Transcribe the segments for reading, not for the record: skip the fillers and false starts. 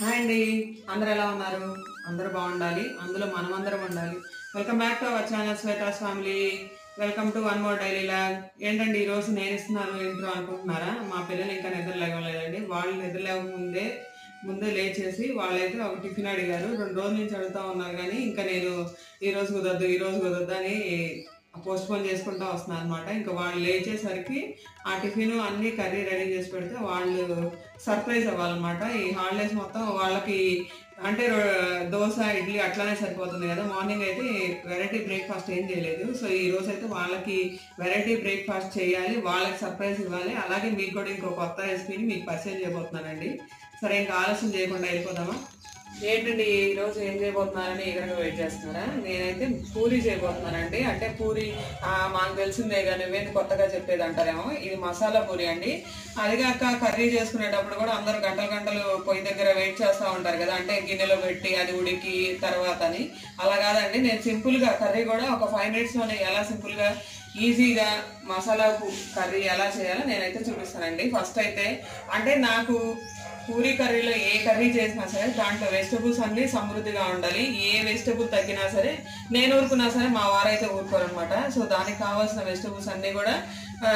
Hi అండి, అందరూ ఎలా ఉన్నారు? అందరూ బాగుండాలి, అందులో మనమందరం ఉండాలి. Welcome back to our channel Shweta's family. Welcome to one more daily log. ఏంటండి ఈరోజు నేను ఇస్తున్నాను ఇంట్రో అనుకుంటున్నారా? మా పిల్లలు ఇంకా నిద్ర లేవలేదండి. వాళ్ళు నిద్ర లేవకముందే లేచేసి వాళ్ళైతే ఒక టిఫిన్ అడిగారు. 2 రోజుల నుంచి అడుగుతా ఉన్నారు, కానీ ఇంకా నేను ఈ రోజు కుదరదు అని పోస్ట్ పోన్ చేసుకుంటూ వస్తున్నాను అనమాట. ఇంకా వాళ్ళు లేచేసరికి ఆ టిఫిన్ అన్ని కర్రీ రెడీ చేసి పెడితే వాళ్ళు సర్ప్రైజ్ అవ్వాలన్నమాట. ఈ హాలిడేస్ మొత్తం వాళ్ళకి అంటే దోశ ఇడ్లీ అట్లానే సరిపోతుంది కదా. మార్నింగ్ అయితే వెరైటీ బ్రేక్ఫాస్ట్ ఏం చేయలేదు. సో ఈ రోజు అయితే వాళ్ళకి వెరైటీ బ్రేక్ఫాస్ట్ చేయాలి, వాళ్ళకి సర్ప్రైజ్ ఇవ్వాలి. అలాగే మీకు కూడా ఇంకో కొత్త రెసిపీని మీకు పరిచయం చేయబోతున్నానండి. సరే, ఇంకా ఆలస్యం చేయకుండా వెళ్ళిపోదామా? ఏంటండి ఈరోజు ఏం చేయబోతున్నారని ఎగరగా వెయిట్ చేస్తున్నారా? నేనైతే పూరి చేయబోతున్నానండి. అంటే పూరి మాకు తెలిసిందే కానీ నువ్వేంటి కొత్తగా చెప్పేది అంటారేమో. ఇది మసాలా పూరి అండి. అదిగాక కర్రీ చేసుకునేటప్పుడు కూడా అందరూ గంటలు పొయ్యి దగ్గర వెయిట్ చేస్తూ ఉంటారు కదా, అంటే గిన్నెలో పెట్టి అది ఉడికి తర్వాత అని. అలా కాదండి, నేను సింపుల్గా కర్రీ కూడా ఒక 5 minutesలోనే ఎలా సింపుల్గా ఈజీగా మసాలా కర్రీ ఎలా చేయాలో నేనైతే చూపిస్తానండి. ఫస్ట్ అయితే అంటే నాకు పూరీ కర్రీలో ఏ కర్రీ చేసినా సరే దాంట్లో వెజిటబుల్స్ అన్ని సమృద్ధిగా ఉండాలి. ఏ వెజిటబుల్ తగ్గినా సరే నేను ఊరుకున్నా సరే మా వారైతే ఊరుకోరు అనమాట. సో దానికి కావాల్సిన వెజిటబుల్స్ అన్ని కూడా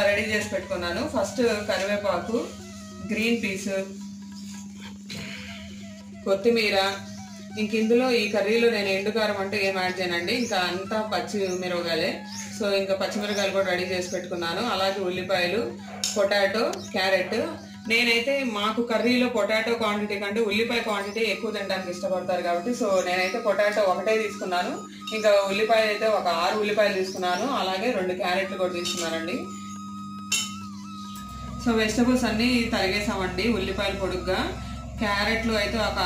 రెడీ చేసి పెట్టుకున్నాను. ఫస్ట్ కరివేపాకు, గ్రీన్ పీస్, కొత్తిమీర. ఇంక ఇందులో ఈ కర్రీలో నేను ఎండుకారం అంటే ఏం యాడ్ చేయనండి, ఇంకా అంతా పచ్చిమిరపకాయలే. సో ఇంకా పచ్చిమిరపకాయలు కూడా రెడీ చేసి పెట్టుకున్నాను. అలాగే ఉల్లిపాయలు, పొటాటో, క్యారెట్. నేనైతే మాకు కర్రీలో పొటాటో క్వాంటిటీ కంటే ఉల్లిపాయ క్వాంటిటీ ఎక్కువ తినడానికి ఇష్టపడతారు కాబట్టి సో నేనైతే పొటాటో ఒకటే తీసుకున్నాను. ఇంకా ఉల్లిపాయలు అయితే ఒక 6 ఉల్లిపాయలు తీసుకున్నాను. అలాగే 2 క్యారెట్లు కూడా తీసుకున్నానండి. సో వెజిటబుల్స్ అన్ని తరిగేసామండి. ఉల్లిపాయలు పొడుగ్గా, క్యారెట్లు అయితే ఒక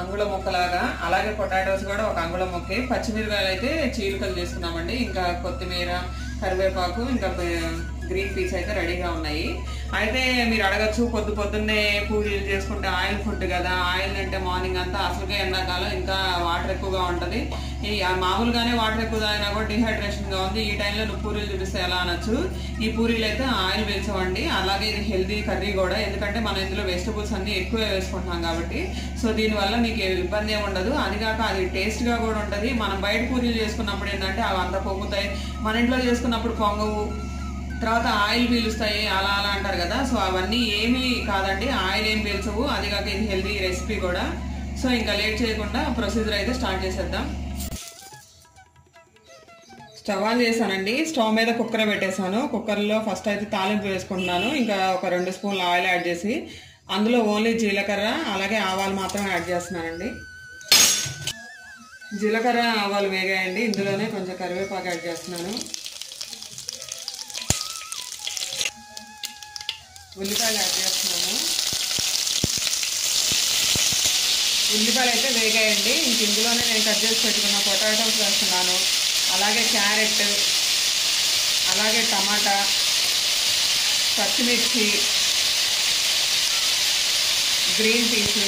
అంగుళం ముక్కలాగా, అలాగే పొటాటోస్ కూడా ఒక అంగుళం ముక్కే, పచ్చిమిరకాయలు అయితే చీలికలు చేసుకున్నామండి. ఇంకా కొత్తిమీర, కరివేపాకు, ఇంకా గ్రీన్ పీస్ అయితే రెడీగా ఉన్నాయి. అయితే మీరు అడగచ్చు, పొద్దున్నే పూరీలు చేసుకుంటే ఆయిల్ ఫుడ్ కదా, ఆయిల్ అంటే మార్నింగ్ అంతా అసలుగా ఎండాకాలం ఇంకా వాటర్ ఎక్కువగా ఉంటుంది. మామూలుగానే వాటర్ ఎక్కువ తాగినా కూడా డిహైడ్రేషన్గా ఉంది, ఈ టైంలో నువ్వు పూరీలు చూపిస్తే ఎలా అనొచ్చు. ఈ పూరీలు అయితే ఆయిల్ వేసామండి. అలాగే ఇది హెల్దీ కర్రీ కూడా, ఎందుకంటే మనం ఇందులో వెజిటబుల్స్ అన్ని ఎక్కువ వేసుకుంటున్నాం కాబట్టి. సో దీనివల్ల మీకు ఇబ్బంది ఏమి ఉండదు. అదిగాక అది టేస్ట్గా కూడా ఉంటుంది. మనం బయట పూరీలు చేసుకున్నప్పుడు ఏంటంటే అవి అంతా పొంగుతాయి, మన ఇంట్లో చేసుకున్నప్పుడు పొంగవు, తర్వాత ఆయిల్ పీలుస్తాయి అలా అంటారు కదా. సో అవన్నీ ఏమీ కాదండి, ఆయిల్ ఏం పీల్చవు. అదిగాక ఇది హెల్దీ రెసిపీ కూడా. సో ఇంకా లేట్ చేయకుండా ప్రొసీజర్ అయితే స్టార్ట్ చేసేద్దాం. స్టవ్ ఆన్ చేశానండి. స్టవ్ మీద కుక్కర్ పెట్టేశాను. కుక్కర్లో ఫస్ట్ అయితే తాలింపు వేసుకుంటున్నాను. ఇంకా ఒక 2 స్పూన్లు ఆయిల్ యాడ్ చేసి అందులో ఓన్లీ జీలకర్ర అలాగే ఆవాలు మాత్రం యాడ్ చేస్తున్నానండి. జీలకర్ర ఆవాలు వేగాయండి. ఇందులోనే కొంచెం కరివేపాకు యాడ్ చేస్తున్నాను. ఉల్లిపాయలు యాడ్ చేస్తున్నాను. ఉల్లిపాయలు అయితే వేగాయండి. ఇంక ఇందులోనే నేను కట్ చేసి పెట్టుకున్న పొటాటోస్ వేస్తున్నాను. అలాగే క్యారెట్, అలాగే టమాటా, పచ్చిమిర్చి, గ్రీన్ పీస్.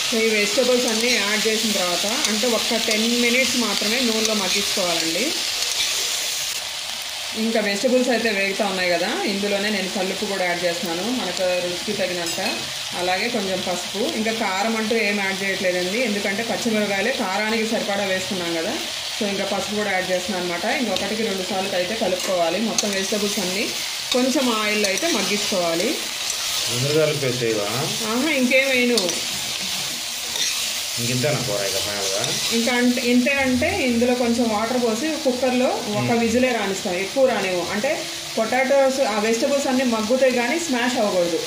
సో ఈ వెజిటబుల్స్ అన్నీ యాడ్ చేసిన తర్వాత అంటే ఒక 10 minutes మాత్రమే నూనెలో మగ్గించుకోవాలండి. ఇంకా వెజిటబుల్స్ అయితే వేగుతూ ఉన్నాయి కదా, ఇందులోనే నేను కల్లుప్పు కూడా యాడ్ చేస్తున్నాను మనకు రుచికి తగినంత. అలాగే కొంచెం పసుపు. ఇంకా కారం అంటూ ఏం యాడ్ చేయట్లేదండి, ఎందుకంటే పచ్చిమిరపకాయలే కారానికి సరిపడా వేసుకున్నాం కదా. సో ఇంకా పసుపు కూడా యాడ్ చేస్తున్నాను అనమాట. ఇంకా 1-2 సార్లు అయితే కలుపుకోవాలి. మొత్తం వెజిటబుల్స్ అన్నీ కొంచెం ఆయిల్ అయితే మగ్గించుకోవాలి. ఇంకేం వేయను, ఇంకా ఇంతే. అంటే ఇందులో కొంచెం వాటర్ పోసి కుక్కర్లో ఒక విజిలే రానిస్తాం, ఎక్కువ రానివ్వం. అంటే పొటాటోస్ ఆ వెజిటబుల్స్ అన్ని మగ్గుతాయి కానీ స్మాష్ అవ్వకూడదు.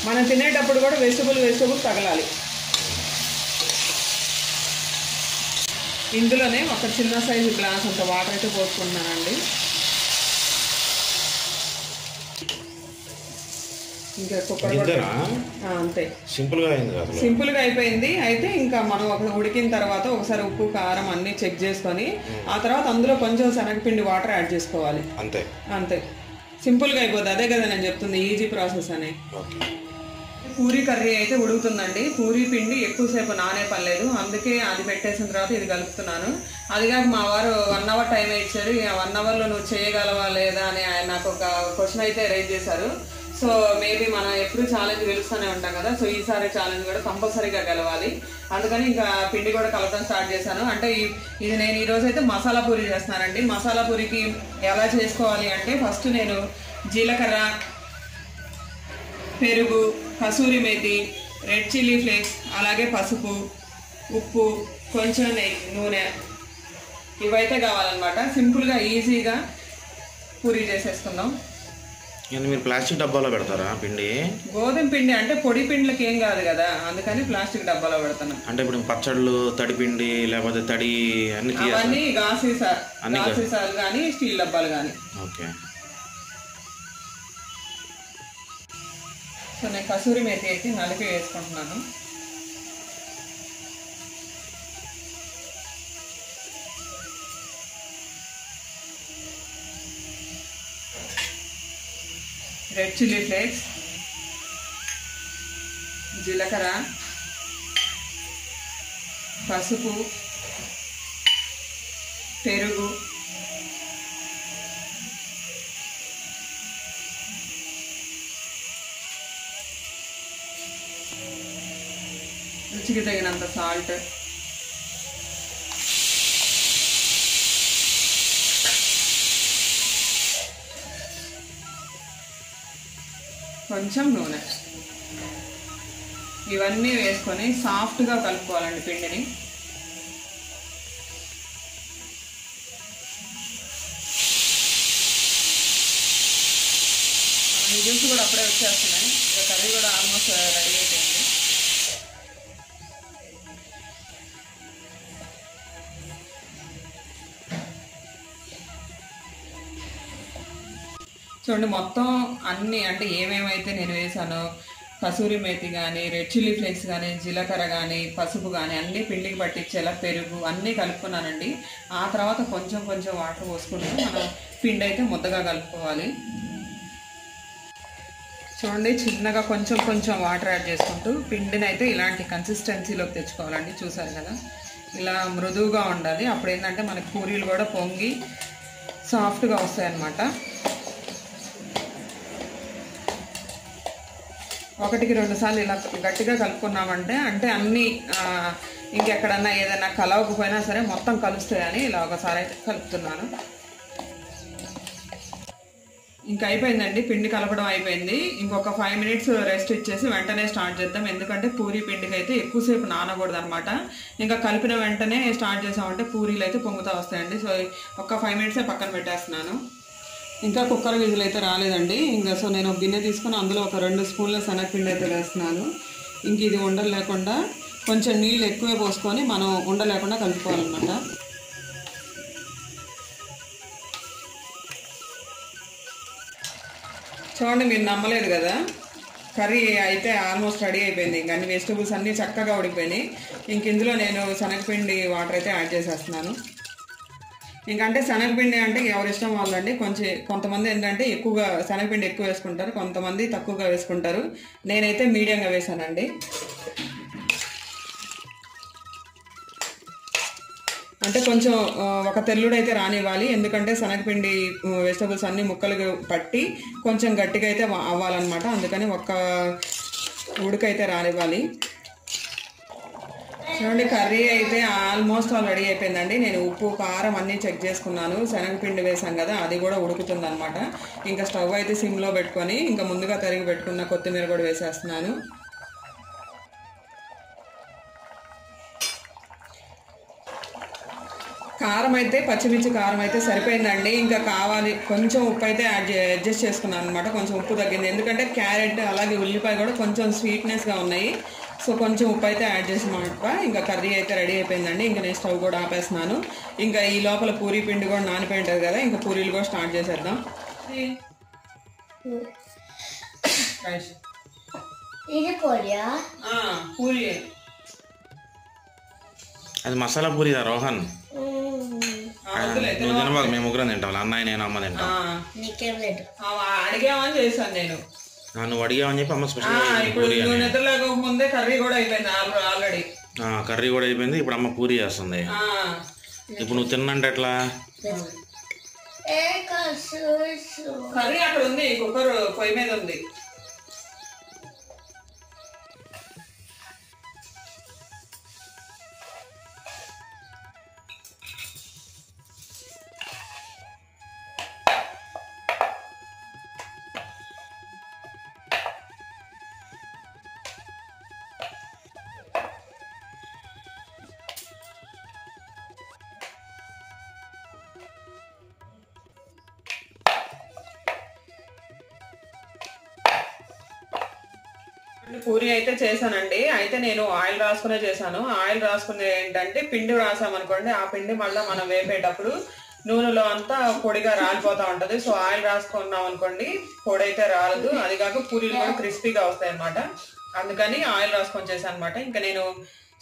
మనం తినేటప్పుడు కూడా వెజిటబుల్ తగలాలి. ఇందులోనే ఒక చిన్న సైజు గ్లాస్ అంత వాటర్ అయితే పోసుకుంటున్నానండి. ఇంకా కుక్కర్ అంతే, సింపుల్గా అయిపోయింది. అయితే ఇంకా మనం ఒక ఉడికిన తర్వాత ఒకసారి ఉప్పు కారం అన్ని చెక్ చేసుకొని ఆ తర్వాత అందులో కొంచెం శనగపిండి వాటర్ యాడ్ చేసుకోవాలి. అంతే సింపుల్గా అయిపోతుంది. అదే కదా నేను చెప్తుంది, ఈజీ ప్రాసెస్ అని. పూరీ కర్రీ అయితే ఉడుకుతుందండి. పూరీ పిండి ఎక్కువసేపు నానే పర్లేదు, అందుకే అది పెట్టేసిన తర్వాత ఇది కలుపుతున్నాను. అదిగాక మా వారు 1 hour టైం ఇచ్చారు. 1 hourలో నువ్వు చేయగలవా లేదా అని ఆయన నాకు ఒక క్వశ్చన్ అయితే రైజ్ చేశారు. సో మేబీ మనం ఎప్పుడు ఛాలెంజ్ గెలుస్తూనే ఉంటాం కదా. సో ఈసారి ఛాలెంజ్ కూడా కంపల్సరీగా గెలవాలి. అందుకని ఇంకా పిండి కూడా కలపడం స్టార్ట్ చేశాను. అంటే ఇది నేను ఈరోజు అయితే మసాలా పూరి చేస్తున్నానండి. మసాలా పూరికి ఎలా చేసుకోవాలి అంటే ఫస్ట్ నేను జీలకర్ర, పెరుగు, kasuri methi, red chilli flakes, అలాగే పసుపు, ఉప్పు, కొంచెం నెయ్యి, నూనె ఇవైతే కావాలన్నమాట. సింపుల్గా ఈజీగా పూరి చేసేసుకుందాం. మీరు ప్లాస్టిక్ డబ్బాలో పెడతారా పిండి? గోధుమ పిండి అంటే పొడి పిండిలకి ఏం కాదు కదా, అందుకని ప్లాస్టిక్ డబ్బాలో పెడతాను. అంటే ఇప్పుడు పచ్చళ్ళు తడి పిండి లేకపోతే తడి అవన్నీ గాసీసాలు కానీ స్టీల్ డబ్బాలు కానీ. ఓకే. సో నేను కసూరి మేతి అయితే నలిపి వేసుకుంటున్నాను. రెడ్ చిల్లీ ఫ్లేక్స్, జీలకర్ర, పసుపు, పెరుగు, రుచికి తగినంత సాల్ట్, కొంచెం నూనె, ఇవన్నీ వేసుకొని సాఫ్ట్గా కలుపుకోవాలండి పిండిని. విజిల్స్ కూడా అప్పుడే వచ్చేస్తున్నాయి. ఇక కర్రీ కూడా ఆల్మోస్ట్ రెడీ అయిపోయింది. చూడండి మొత్తం అన్నీ అంటే ఏమేమైతే నేను వేసానో కసూరి మేతి కానీ, రెడ్ చిల్లీ ఫ్లేక్స్ కానీ, జీలకర్ర కానీ, పసుపు కానీ అన్నీ పిండికి పట్టించేలా పెరుగు అన్నీ కలుపుకున్నానండి. ఆ తర్వాత కొంచెం కొంచెం వాటర్ పోసుకుంటూ మనం పిండి అయితే ముద్దగా కలుపుకోవాలి. చూడండి చిన్నగా కొంచెం కొంచెం వాటర్ యాడ్ చేసుకుంటూ పిండిని అయితే ఇలాంటి కన్సిస్టెన్సీలోకి తెచ్చుకోవాలండి. చూసారు కదా, ఇలా మృదువుగా ఉండాలి. అప్పుడు ఏంటంటే మనకి పూరీలు కూడా పొంగి సాఫ్ట్గా వస్తాయి అన్నమాట. 1-2 సార్లు ఇలా గట్టిగా కలుపుకున్నామంటే అంటే అన్నీ ఇంకెక్కడన్నా ఏదైనా కలవకపోయినా సరే మొత్తం కలుస్తాయని ఇలా ఒకసారి అయితే కలుపుతున్నాను. ఇంకా అయిపోయిందండి, పిండి కలపడం అయిపోయింది. ఇంకొక 5 మినిట్స్ రెస్ట్ ఇచ్చేసి వెంటనే స్టార్ట్ చేద్దాం. ఎందుకంటే పూరీ పిండికి అయితే ఎక్కువసేపు నానకూడదు అనమాట. ఇంకా కలిపిన వెంటనే స్టార్ట్ చేసామంటే పూరీలు అయితే పొంగుతూ వస్తాయండి. సో ఒక 5 మినిట్సే పక్కన పెట్టేస్తున్నాను. ఇంకా కుక్కర్ విజిల్ అయితే రాలేదండి. ఇంకా సో నేను ఒక గిన్నె తీసుకుని అందులో ఒక 2 స్పూన్ల శనగపిండి అయితే వేస్తున్నాను. ఇంక ఇది ఉండలు లేకుండా కొంచెం నీళ్ళు ఎక్కువే పోసుకొని మనం ఉండలేకుండా కలుపుకోవాలన్నమాట. చూడండి మీరు నమ్మలేదు కదా, కర్రీ అయితే ఆల్మోస్ట్ రెడీ అయిపోయింది. ఇంక అన్ని వెజిటబుల్స్ అన్నీ చక్కగా ఉడికిపోయినాయి. ఇంక ఇందులో నేను శనగపిండి వాటర్ అయితే యాడ్ చేసేస్తున్నాను. ఇంకంటే శనగపిండి అంటే ఎవరి ఇష్టం వాళ్ళండి. కొంతమంది ఏంటంటే ఎక్కువగా శనగపిండి ఎక్కువ వేసుకుంటారు, కొంతమంది తక్కువగా వేసుకుంటారు. నేనైతే మీడియంగా వేసానండి. అంటే కొంచెం ఒక తెల్లుడు అయితే రానివ్వాలి. ఎందుకంటే శనగపిండి వెజిటబుల్స్ అన్ని ముక్కలు పట్టి కొంచెం గట్టిగా అయితే అవ్వాలన్నమాట. అందుకని ఒక్క ఉడకైతే రానివ్వాలి. చూడండి కర్రీ అయితే ఆల్మోస్ట్ ఆల్ రెడీ అయిపోయిందండి. నేను ఉప్పు కారం అన్నీ చెక్ చేసుకున్నాను. శనగపిండి వేసాం కదా, అది కూడా ఉడుకుతుంది అనమాట. ఇంకా స్టవ్ అయితే సిమ్లో పెట్టుకొని ఇంకా ముందుగా తరిగి పెట్టుకున్న కొత్తిమీర కూడా వేసేస్తున్నాను. కారం అయితే పచ్చిమిర్చి కారం అయితే సరిపోయిందండి. ఇంకా కావాలి కొంచెం ఉప్పు అయితే అడ్జస్ట్ చేసుకున్నాను అనమాట. కొంచెం ఉప్పు తగ్గింది, ఎందుకంటే క్యారెట్ అలాగే ఉల్లిపాయ కూడా కొంచెం స్వీట్నెస్గా ఉన్నాయి. సో కొంచెం ఉప్పు అయితే యాడ్ చేసినమాట. ఇంకా కర్రీ అయితే రెడీ అయిపోయిందండి. ఇంకా నేను స్టవ్ కూడా ఆపేస్తున్నాను. ఇంకా ఈ లోపల పూరీ పిండి కూడా నానిపోయి ఉంటుంది కదా, ఇంకా పూరీలు కూడా స్టార్ట్ చేసేద్దాం. పూరి అది మసాలా పూరిదా రోహన్? మేము ముగ్గురం తింటాం, అన్నయ్య నేను అమ్మ తింటాం. అడిగామని చేశాను నేను, నువ్వు అడిగామని చెప్పి అమ్మ స్పెషల్ నిద్రలేకపోతే కర్రీ కూడా అయిపోయింది ఆల్రెడీ. కర్రీ కూడా అయిపోయింది. ఇప్పుడు అమ్మ పూరి చేస్తుంది. ఇప్పుడు నువ్వు తిన్నంటే ఎట్లా? కర్రీ అక్కడ ఉంది, కుక్కర్ పొయ్యి మీద ఉంది. పూరి అయితే చేశానండి. అయితే నేను ఆయిల్ రాసుకునే చేశాను. ఆయిల్ రాసుకునే ఏంటంటే పిండి రాసామనుకోండి, ఆ పిండి మళ్ళీ మనం వేపేటప్పుడు నూనెలో అంతా పొడిగా రాలిపోతా ఉంటది. సో ఆయిల్ రాసుకున్నాం అనుకోండి పొడి అయితే రాలదు. అది కాక పూరీలు కూడా క్రిస్పీగా వస్తాయి అనమాట. అందుకని ఆయిల్ రాసుకొని చేశాను అనమాట. ఇంకా నేను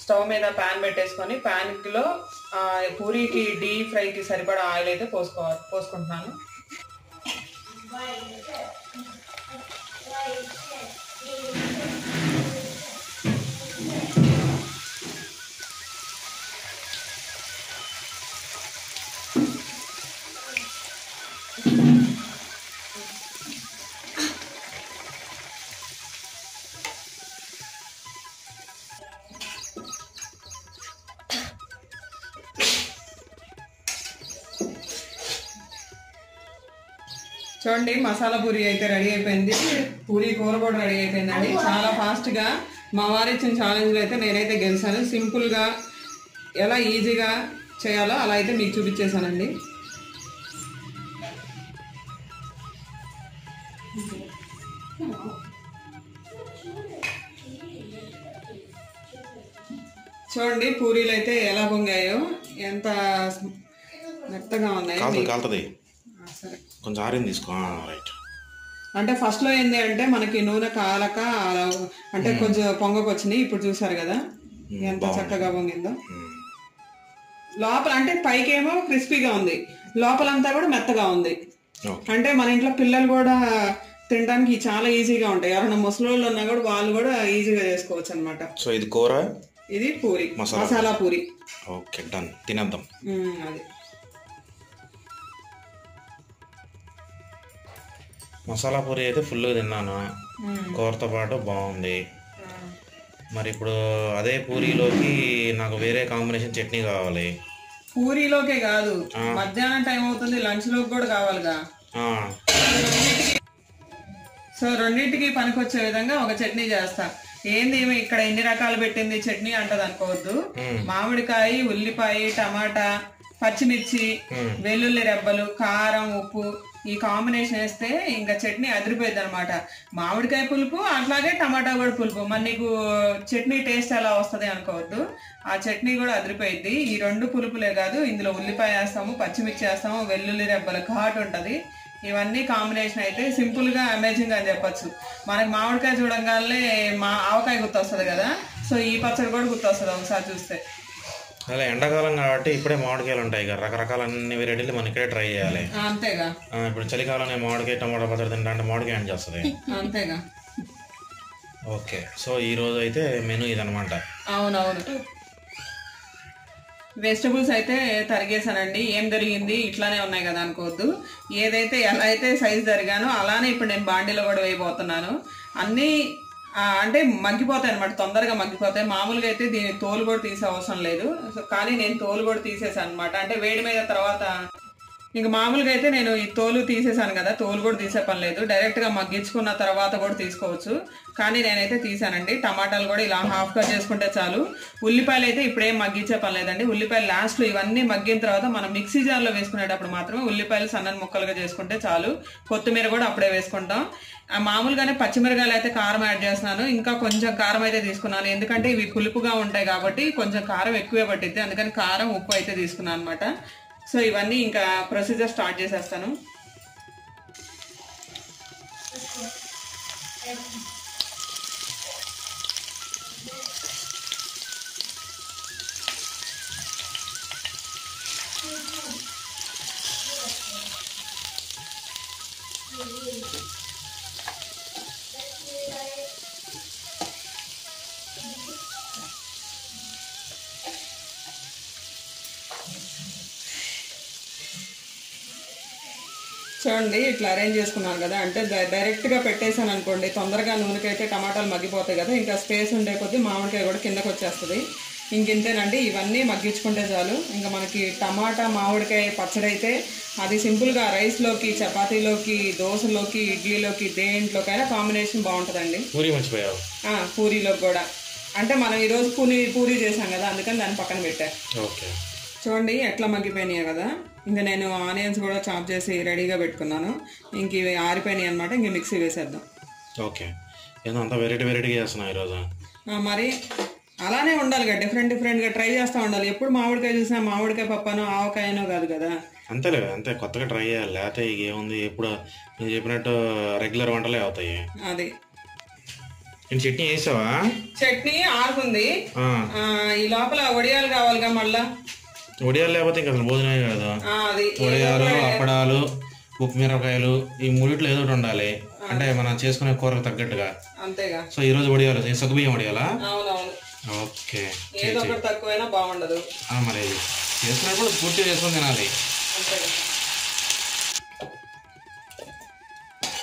స్టవ్ మీద ప్యాన్ పెట్టేసుకొని ప్యాన్లో పూరీకి డీప్ ఫ్రైకి సరిపడా ఆయిల్ అయితే పోసుకుంటున్నాను. చూడండి మసాలా పూరి అయితే రెడీ అయిపోయింది. పూరి కూర కూడా రెడీ అయిపోయిందండి. చాలా ఫాస్ట్గా మా వారు ఇచ్చిన ఛాలెంజ్లో అయితే నేనైతే గెలిచాను. సింపుల్గా ఎలా ఈజీగా చేయాలో అలా అయితే మీకు చూపించేశానండి. చూడండి పూరీలు అయితే ఎలా పొంగాయో, ఎంత మెత్తగా ఉన్నాయో. సరే కొంచెం ఆరిని తీసుకో. రైట్. అంటే ఫస్ట్ లో ఏంది అంటే మనకి నూనె కాలక అంటే కొంచెం పొంగకు వచ్చినాయి. ఇప్పుడు చూసారు కదా ఎంత చక్కగా పొంగిందో. లోపల అంటే పైకేమో క్రిస్పీగా ఉంది, లోపలంతా కూడా మెత్తగా ఉంది. అంటే మన ఇంట్లో పిల్లలు కూడా తినడానికి చాలా ఈజీగా ఉంటాయి. ఎవరైనా ముసలోళ్ళు ఉన్నా కూడా వాళ్ళు కూడా ఈజీగా చేసుకోవచ్చు అనమాట. సో ఇది కూర, ఇది పూరి, మసాలా పూరి. ఓకే డన్, తినేద్దాం. అది మసాలా పూరి అయితే ఫుల్గా తిన్నాను, కూరతో పాటు బాగుంది. మరి ఇప్పుడు అదే పూరీలోకి నాకు వేరే కాంబినేషన్ చట్నీ కావాలి. పూరీలోకే కాదు, మధ్యాహ్నం టైం అవుతుంది, లంచ్ లోకి కూడా కావాలిగా. సో రెండింటికి పనికొచ్చే విధంగా ఒక చట్నీ చేస్తా. ఏంది ఇక్కడ ఎన్ని రకాలు పెట్టింది చట్నీ అంటది అనుకోవద్దు. మామిడికాయ, ఉల్లిపాయ, టమాటా, పచ్చిమిర్చి, వెల్లుల్లి రెబ్బలు, కారం, ఉప్పు ఈ కాంబినేషన్ వేస్తే ఇంకా చట్నీ అదిరిపోయింది అనమాట. మామిడికాయ పులుపు అట్లాగే టమాటా కూడా పులుపు. మరి నీకు చట్నీ టేస్ట్ ఎలా వస్తుంది అనుకోవద్దు, ఆ చట్నీ కూడా అదిరిపోయింది. ఈ రెండు పులుపులే కాదు, ఇందులో ఉల్లిపాయ వేస్తాము, పచ్చిమిర్చి వేస్తాము, వెల్లుల్లి రెబ్బలు ఘాటు ఉంటది. ఇవన్నీ కాంబినేషన్ అయితే సింపుల్ గా అమేజింగ్ అని చెప్పొచ్చు. మనకి మామిడికాయ చూడంగానే ఆవకాయ గుర్తొస్తుంది కదా, సో ఈ పచ్చడి కూడా గుర్తొస్తుంది ఒకసారి చూస్తే. అలా ఎండాకాలం కాబట్టి ఇప్పుడే మామిడికాయలు ఉంటాయి కదా, రకరకాల అన్ని వెరైటీలు మనం ఇక్కడే ట్రై చేయాలి. అంతేగా. ఇప్పుడు చలికాలం మామిడికాయ టమాటా పచ్చడి తింటా అంటే మామిడికాయ అని చేస్తుంది. అంతేగా. ఓకే, సో ఈ రోజు అయితే మెనూ ఇదనమాట. అవునవును. వెజిటబుల్స్ అయితే తరిగేసానండి. ఏం జరిగింది ఇట్లానే ఉన్నాయి కదా అనుకోవద్దు. ఏదైతే ఎలా అయితే సైజ్ జరిగానో అలానే ఇప్పుడు నేను బాండీలో కూడా వేయబోతున్నాను. అన్నీ అంటే మగ్గిపోతాయి అనమాట, తొందరగా మగ్గిపోతాయి. మామూలుగా అయితే దీని తోలు కూడా తీసే అవసరం లేదు, కానీ నేను తోలు కూడా తీసేసాను అనమాట. అంటే వేడి మీద తర్వాత ఇంక మామూలుగా అయితే నేను ఈ తోలు తీసేసాను కదా, తోలు కూడా తీసే పని లేదు, డైరెక్ట్గా మగ్గించుకున్న తర్వాత కూడా తీసుకోవచ్చు. కానీ నేనైతే తీసానండి. టమాటాలు కూడా ఇలా హాఫ్గా చేసుకుంటే చాలు. ఉల్లిపాయలు అయితే ఇప్పుడేం మగ్గించే పని లేదండి. ఉల్లిపాయలు లాస్ట్లో ఇవన్నీ మగ్గిన తర్వాత మనం మిక్సీ జార్లో వేసుకునేటప్పుడు మాత్రమే ఉల్లిపాయలు సన్నని ముక్కలుగా చేసుకుంటే చాలు. కొత్తిమీర కూడా అప్పుడే వేసుకుంటాం. మామూలుగానే పచ్చిమిరకాయలు అయితే కారం యాడ్ చేస్తున్నాను, ఇంకా కొంచెం కారం అయితే తీసుకున్నాను. ఎందుకంటే ఇవి పులుపుగా ఉంటాయి కాబట్టి కొంచెం కారం ఎక్కువే పట్టిద్ది, అందుకని కారం, ఉప్పు అయితే తీసుకున్నాను అనమాట. సో ఇవన్నీ ఇంకా ప్రొసీజర్ స్టార్ట్ చేసేస్తాను. చూడండి ఇట్లా అరేంజ్ చేసుకున్నాను కదా, అంటే డైరెక్ట్గా పెట్టేసాను అనుకోండి తొందరగా నూనెకైతే టమాటాలు మగ్గిపోతాయి కదా, ఇంకా స్పేస్ ఉండే కొద్దీ మామిడికాయ కూడా కిందకు వచ్చేస్తుంది. ఇంకింతేనండి, ఇవన్నీ మగ్గించుకుంటే చాలు. ఇంకా మనకి టమాటా మామిడికాయ పచ్చడి అయితే అది సింపుల్గా రైస్లోకి, చపాతీలోకి, దోశలోకి, ఇడ్లీలోకి, దేంట్లోకైనా కాంబినేషన్ బాగుంటుందండి. పూరీలోకి కూడా. అంటే మనం ఈరోజు పూరీ చేసాం కదా, అందుకని దాన్ని పక్కన పెట్టా. చూడండి ఎట్లా మగ్గిపోయినాయి కదా. ఇంకా నేను ఆనియన్స్ కూడా చాప్ చేసి రెడీగా పెట్టుకున్నాను. ఇంక ఇవి ఆరిపోయినాయి అనమాట. ఇంక మిక్సీ వేసేద్దాం. ఓకే, ఏదో అంతా వెరైటీగా చేస్తున్నావు ఈరోజు. మరి అలానే ఉండాలిగా, డిఫరెంట్గా ట్రై చేస్తూ ఉండాలి. ఎప్పుడు మామిడికాయ చూసినా మామిడికాయ పప్పనో ఆవకాయనో కాదు కదా. అంతేలే, అంతే కొత్తగా ట్రై చేయాలి. లేకపోతే ఇక ఏముంది, ఎప్పుడు నువ్వు చెప్పినట్టు రెగ్యులర్ వంటలే అవుతాయి. అది నేను చట్నీ వేసావా? చట్నీ ఆరుకుంది. ఈ లోపల వడియాలు కావాలిగా. మళ్ళా వడియాలు లేకపోతే ఇంకా అసలు భోజనమే కాదు. వడియాలు, అప్పడాలు, ఉప్పు మిరపకాయలు, ఈ మూడిట్లో ఏదో ఒకటి ఉండాలి. అంటే మనం చేసుకునే కూరకు తగ్గట్టుగా. అంతేగా. సో ఈ రోజు వడియాలు సగ్గుబియ్యం వడియాలా? ఓకే. ఏదో ఒకటి తక్కువైనా బాగుండదు. మరి చేసుకున్నప్పుడు పూర్తిగా చేసుకొని తినాలి.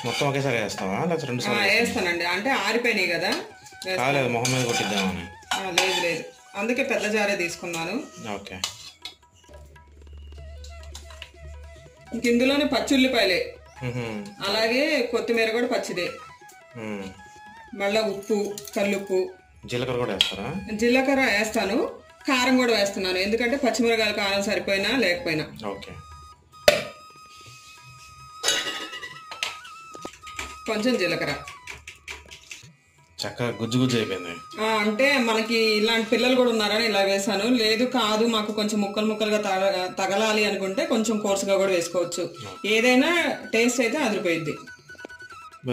మొత్తం ఒకేసారి వేస్తావా లేకపోతే 2 సార్లు? వేస్తానండి, అంటే ఆరిపోయినాయి కదా. కాలేదు, మొహం మీద కొట్టిద్దామని. లేదు, అందుకే పెద్ద జారే తీసుకున్నాను. ఓకే. ఇందులోనే పచ్చుల్లిపాయలే, అలాగే కొత్తిమీర కూడా పచ్చిదే. మళ్ళా ఉప్పు, కల్లుప్పు, జీలకర్ర కూడా వేస్తారా? జీలకర్ర వేస్తాను, కారం కూడా వేస్తున్నాను. ఎందుకంటే పచ్చిమిరకాయల కారం సరిపోయినా లేకపోయినా. ఓకే. కొంచెం జీలకర్ర, చక్కగా గుజ్జు అయిపోయింది. అంటే మనకి ఇలాంటి పిల్లలు కూడా ఉన్నారని ఇలా వేసాను. లేదు కాదు మాకు కొంచెం ముక్కలుగా తగలాలి అనుకుంటే కొంచెం కోర్సుగా కూడా వేసుకోవచ్చు. ఏదైనా టేస్ట్ అయితే అదిరిపోయింది.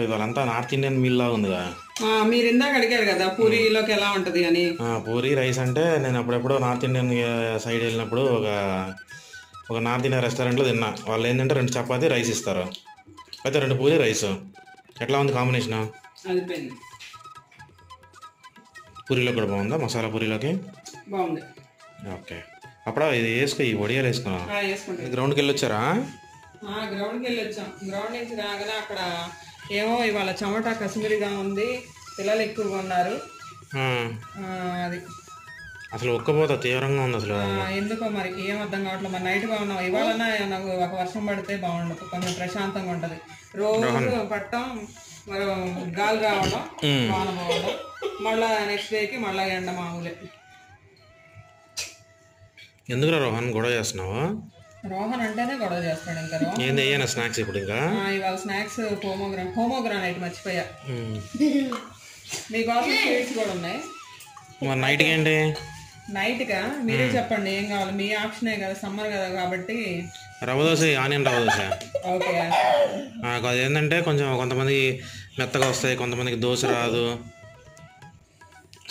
ఇవాళంతా నార్త్ ఇండియన్ మీల్ లాగా ఉందిగా. మీరు ఇందాక అడిగారు కదా పూరీలోకి ఎలా ఉంటది అని. పూరీ రైస్ అంటే నేను అప్పుడెప్పుడు నార్త్ ఇండియన్ సైడ్ వెళ్ళినప్పుడు ఒక నార్త్ ఇండియన్ రెస్టారెంట్లో తిన్నా. వాళ్ళు ఏంటంటే 2 చపాతీ రైస్ ఇస్తారు, అయితే 2 పూరీ రైస్. ఎట్లా ఉంది కాంబినేషన్? పూరీలో కూడా బాగుందా? మసాలా పూరీలోకి బాగుంది. ఓకే. అప్పుడు ఇది వేసుకో, ఈ వడియాలు వేసుకున్నా. గ్రౌండ్కి వెళ్ళొచ్చారా? గ్రౌండ్కి వెళ్ళొచ్చాం. గ్రౌండ్ నుంచి రాగానే అక్కడ ఏమో ఇవాళ చెమట కశ్మీరీగా ఉంది, పిల్లలు ఎక్కువగా ఉన్నారు. అది అసలు ఒక్కపోత తీవ్రంగా ఉంది అసలు. ఎందుకో మరి ఏం అర్థం కావట్లేదు. మరి నైట్గా ఉన్నాం. ఇవాళ నాకు ఒక వర్షం పడితే బాగుండదు, కొంచెం ప్రశాంతంగా ఉంటది. రోజు పట్టం మరి గాలి రావడం, వాన పోవడం, మళ్ళా నెక్స్ట్ డేకి మళ్ళా ఎండ మామూలే. ఎందుకురా రోహన్ గొడవ చేస్తున్నావు? రోహన్ అంటేనే గొడవ చేస్తాడు. ఇంకా ఏంది అయ్యా స్నాక్స్ ఇప్పుడు? ఇంకా ఇవాళ స్నాక్స్ హోమోగ్రానైట్ మర్చిపోయా. మీకోసం స్వీట్స్ కూడా ఉన్నాయి. మరి నైట్కి ఏంటి? నైట్గా మీరే చెప్పండి ఏం కావాలి, మీ ఆప్షనే కదా, సమ్మర్ కదా కాబట్టి. రవ్వ దోశ, ఆనియన్ రవ్వ దోశ. ఓకే. అది ఏంటంటే కొంచెం కొంతమంది మెత్తగా వస్తాయి, కొంతమందికి దోశ రాదు.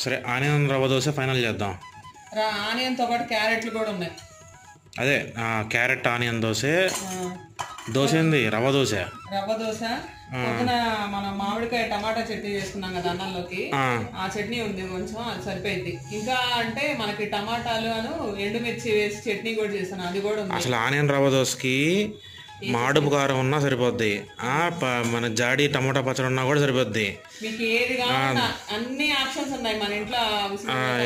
సరే ఆనియన్ రవ్వ దోశ ఫైనల్ చేద్దాం. ఆనియన్తో పాటు క్యారెట్లు కూడా ఉన్నాయి. అదే క్యారెట్ ఆనియన్ దోశ. దోశ ఏంది? రవ్వ దోశ. పొద్దున మనం మామిడికాయ టమాటా చట్నీ చేసుకున్నాం కదా అన్నంలోకి, ఆ చట్నీ ఉంది కొంచెం, అది సరిపోయింది. ఇంకా అంటే మనకి టమాటాలు ఎండుమిర్చి వేసి చట్నీ కూడా చేస్తాను, అది కూడా ఉంది. అసలు ఆనియన్ రవ్వ దోశకి మాడుపు కారం ఉన్నా సరిపోద్ది, మన జాడి టమాటా పచ్చడి ఉన్నా కూడా సరిపోద్ది. మీకు ఏది కావాలన్నా అన్ని ఆప్షన్స్ ఉన్నాయి మన ఇంట్లో.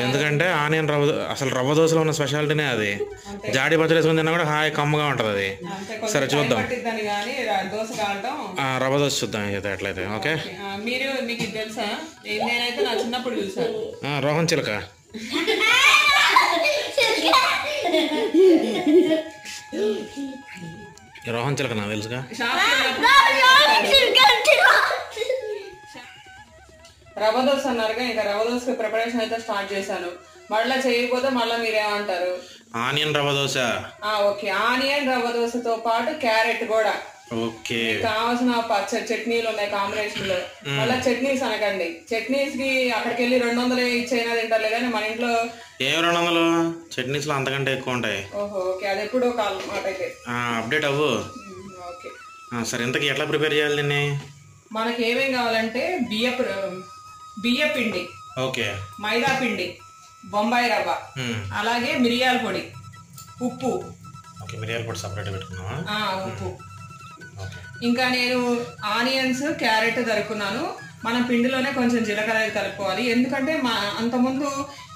ఎందుకంటే ఆనియన్ అసలు రవ్వ దోశలో ఉన్న స్పెషాలిటీనే అది. జాడి పచ్చడి వేసుకుని తిన్నా కూడా హాయ్ కమ్మగా ఉంటది అది. సరే చూద్దాం, రవ్వ దోశ చూద్దాం ఎట్లయితే. ఓకే. మీకు తెలుసా, నేనైతే నా చిన్నప్పుడు చూసాను. రోహన్ చిలక రోహన్ చిలక నాకు తెలుసుగా. రవ్వ దోశ అన్నారుగా, ఇంకా రవ్వ దోశ ప్రిపరేషన్ అయితే స్టార్ట్ చేశాను. మళ్ళీ చేయకపోతే మళ్ళీ మీరేమంటారు? Onion rava dosa. Okay, onion రవ్వ దోశతో పాటు క్యారెట్ కూడా. ఓకే. కావాల్సిన పచ్చడి చట్నీలు ఉన్నాయి కాంబినేషన్ లో. మళ్ళీ చట్నీస్ అనకండి, చట్నీస్ కి అక్కడికి వెళ్ళి 200 ఇచ్చైనా తింటారులే కానీ మన ఇంట్లో ఏ 200 చట్నీస్ లో అంతకంటే ఎక్కువ ఉంటాయి. ఓకే, అది ఎప్పుడో మాట అయితే అప్డేట్ అవ్వు. ఓకే సరే, ఇంతకీ ఎట్లా ప్రిపేర్ చేయాలి దీన్ని? మనకి ఏమేం కావాలంటే బియ్య పిండి, ఓకే, మైదా పిండి, బొంబాయి రవ్వ, అలాగే మిరియాల పొడి, ఉప్పు. ఓకే, మిరియాల పొడి సపరేట్ పెట్టుకున్నావా? ఉప్పు. ఇంకా నేను ఆనియన్స్ క్యారెట్ తరుక్కున్నాను. మనం పిండిలోనే కొంచెం జీలకర్ర కలుపుకోవాలి. ఎందుకంటే అంతకుముందు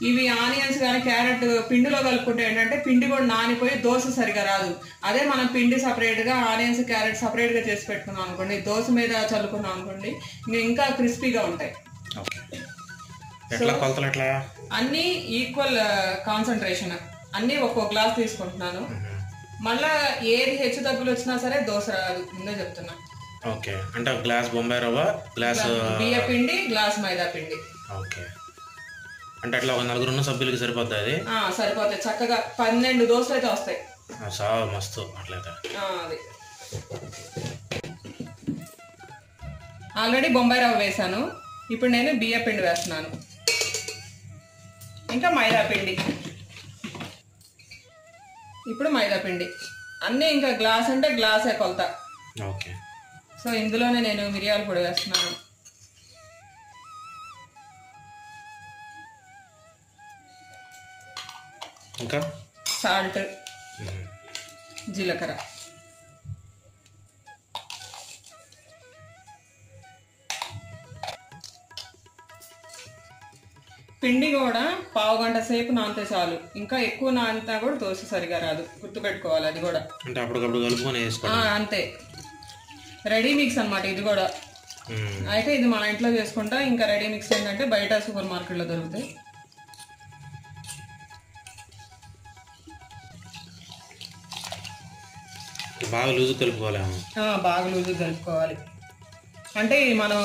ఇవి ఆనియన్స్ కానీ క్యారెట్ పిండిలో కలుపుకుంటే ఏంటంటే పిండి కూడా నానిపోయి దోశ సరిగా రాదు. అదే మనం పిండి సపరేట్గా ఆనియన్స్ క్యారెట్ సపరేట్గా చేసి పెట్టుకున్నాం అనుకోండి, దోశ మీద చల్లుకున్నాం అనుకోండి, ఇంకా క్రిస్పీగా ఉంటాయి. అన్నీ ఈక్వల్ కాన్సన్ట్రేషన్, అన్నీ ఒక్కో గ్లాస్ తీసుకుంటున్నాను. మళ్ళా ఏది హెచ్చు తగ్గులు వచ్చినా సరే దోశ రాదు, ముందే చెప్తున్నా. ఓకే, అంటే ఒక గ్లాస్ బొంబాయి రవ్వ, గ్లాస్ బియ్య పిండి, గ్లాస్ మైదా పిండి. ఓకే, అంటే అట్లా ఒక 4 ఉన్న సభ్యులకి సరిపోతుంది అది? సరిపోతాయి చక్కగా. 12 దోశలు అయితే వస్తాయి. చాలా మస్తు అట్లయితే. అది ఆల్రెడీ బొంబాయి రవ్వ వేసాను, ఇప్పుడు నేను బియ్య పిండి వేస్తున్నాను, ఇంకా మైదా పిండి. ఇప్పుడు మైదా పిండి అన్నీ ఇంకా గ్లాస్ అంటే గ్లాసే కొలత. ఓకే, సో ఇందులోనే నేను మిరియాల పొడి వేస్తున్నాను. ఇంకా సాల్ట్, జీలకర్ర. పిండి కూడా 1/2 గంట సేపు నానితే చాలు, ఇంకా ఎక్కువ నానితే కూడా దోశ సరిగా రాదు, గుర్తుపెట్టుకోవాలి. అది కూడా అంటే అప్పటికప్పుడు కలుపుకొని వేసుకోవాలి. అంతే, రెడీ మిక్స్ అన్నమాట ఇది కూడా. అయితే ఇది మన ఇంట్లో చేసుకుంటా. ఇంకా రెడీ మిక్స్ ఏంటంటే బయట సూపర్ మార్కెట్లో దొరుకుతాయి. బాగా లూజు కలుపుకోవాలి. బాగా లూజు కలుపుకోవాలి. అంటే మనం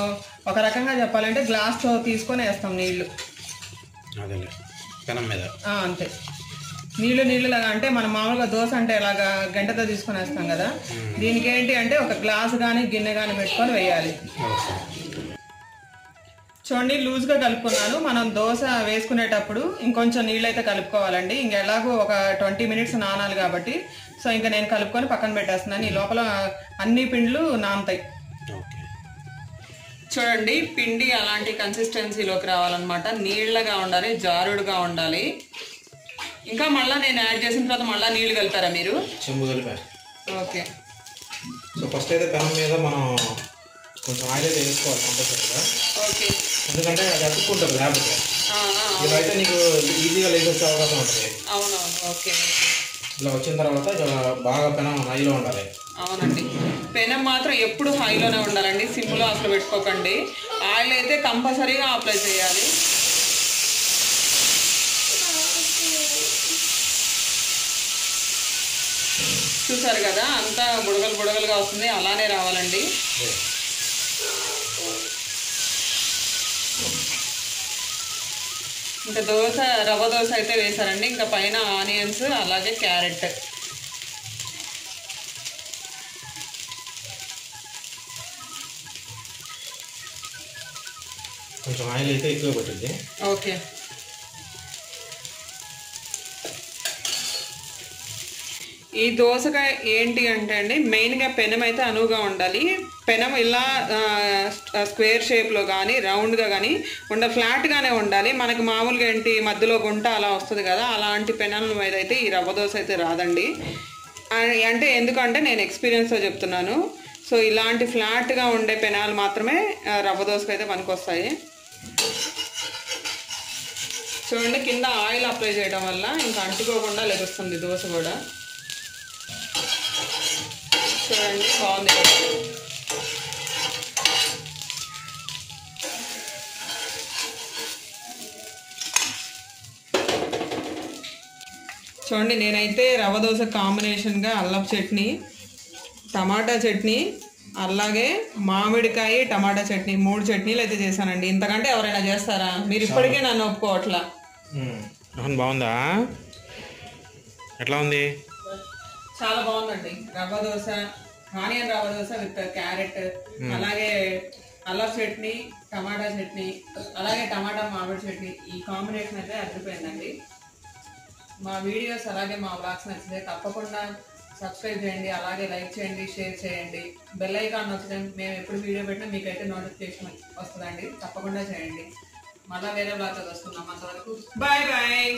ఒక రకంగా చెప్పాలంటే గ్లాస్తో తీసుకొని వేస్తాం నీళ్లు, అదేలే పెనం మీద. అంతే, నీళ్ళలాగా. అంటే మనం మామూలుగా దోశ అంటే ఇలాగా గంటతో తీసుకొని వేస్తాం కదా, దీనికి ఏంటి అంటే ఒక గ్లాసు కానీ గిన్నె కానీ పెట్టుకొని వేయాలి. చూడండి లూజ్గా కలుపుకున్నాను. మనం దోశ వేసుకునేటప్పుడు ఇంకొంచెం నీళ్ళు అయితే కలుపుకోవాలండి. ఇంక ఎలాగో ఒక 20 మినిట్స్ నానాలి కాబట్టి, సో ఇంకా నేను కలుపుకొని పక్కన పెట్టేస్తున్నాను. ఈ లోపల అన్ని పిండ్లు నానుతాయి. చూడండి పిండి అలాంటి కన్సిస్టెన్సీలోకి రావాలన్నమాట. నీళ్ళగా ఉండాలి, జారుడుగా ఉండాలి. ఇంకా మళ్ళీ నేను యాడ్ చేసిన తర్వాత మళ్ళీ నీళ్లు కలిపారా మీరు? చెంబు కలిపా. ఓకే, సో ఫస్ట్ అయితే పెనం మీద మనం కొంచెం ఆయిల్ అయితే వేసుకోవాలి కంపల్సరీగా. ఓకే, ఎందుకంటే అది అతుక్కుంటుంది లేకపోతే. ఇదైతే నీకు ఈజీగా లేచి వచ్చే అవకాశం ఉంటుంది. అవునవును. ఓకే, ఇలా వచ్చిన తర్వాత బాగా పెనం హైలో ఉండాలి. అవునండి, పెనం మాత్రం ఎప్పుడు హైలోనే ఉండాలండి, సిమ్లో అసలు పెట్టుకోకండి. ఆయిల్ అయితే కంపల్సరీగా అప్లై చేయాలి. చూసారు కదా, అంతా బుడగలుగా వస్తుంది, అలానే రావాలండి. ఇంకా దోశ రవ్వ దోశ అయితే వేసారండి. ఇంకా పైన ఆనియన్స్ అలాగే క్యారెట్. కొంచెం ఆయిల్ అయితే ఎక్కువ పట్టింది. ఓకే, ఈ దోసకాయ ఏంటి అంటే అండి, మెయిన్గా పెనం అయితే అనువుగా ఉండాలి. పెనం ఇలా స్క్వేర్ షేప్లో కానీ రౌండ్గా కానీ ఫ్లాట్గానే ఉండాలి. మనకు మామూలుగా ఏంటి మధ్యలో గుంట అలా వస్తుంది కదా, అలాంటి పెనాల మీద అయితే ఈ రవ్వ దోశ అయితే రాదండి. అంటే ఎందుకంటే నేను ఎక్స్పీరియన్స్తో చెప్తున్నాను. సో ఇలాంటి ఫ్లాట్గా ఉండే పెనాలు మాత్రమే రవ్వ దోశకు అయితే పనికొస్తాయి. చూడండి కింద ఆయిల్ అప్లై చేయడం వల్ల ఇంకా అంటుకోకుండా లెగుస్తుంది దోశ కూడా. చూడండి బాగుంది కదా. చూడండి నేనైతే రవ్వ దోశ కాంబినేషన్గా అల్లం చట్నీ, టమాటా చట్నీ, అలాగే మామిడికాయ టమాటా చట్నీ, 3 చట్నీలు అయితే చేశానండి. ఇంతకంటే ఎవరైనా చేస్తారా? మీరు ఇప్పటికే నన్ను ఒప్పుకోవట్లా. బాగుందా? ఎట్లా ఉంది? చాలా బాగుందండి. Rava dosa, onion rava dosa with carrot, అలాగే అల్లం చట్నీ, టమాటా చట్నీ, అలాగే టమాటా మామిడి చట్నీ. ఈ కాంబినేషన్ అయితే అదిరిపోయిందండి. మా వీడియోస్ అలాగే మా వ్లాగ్స్ నచ్చితే తప్పకుండా సబ్స్క్రైబ్ చేయండి, అలాగే లైక్ చేయండి, షేర్ చేయండి. బెల్ ఐకాన్ నచ్చితే మేము ఎప్పుడు వీడియో పెట్టినా మీకైతే నోటిఫికేషన్ వస్తుందండి. తప్పకుండా చేయండి. మళ్ళీ వేరే వ్లాగ్తో వస్తున్నాం. అంతవరకు బాయ్ బాయ్.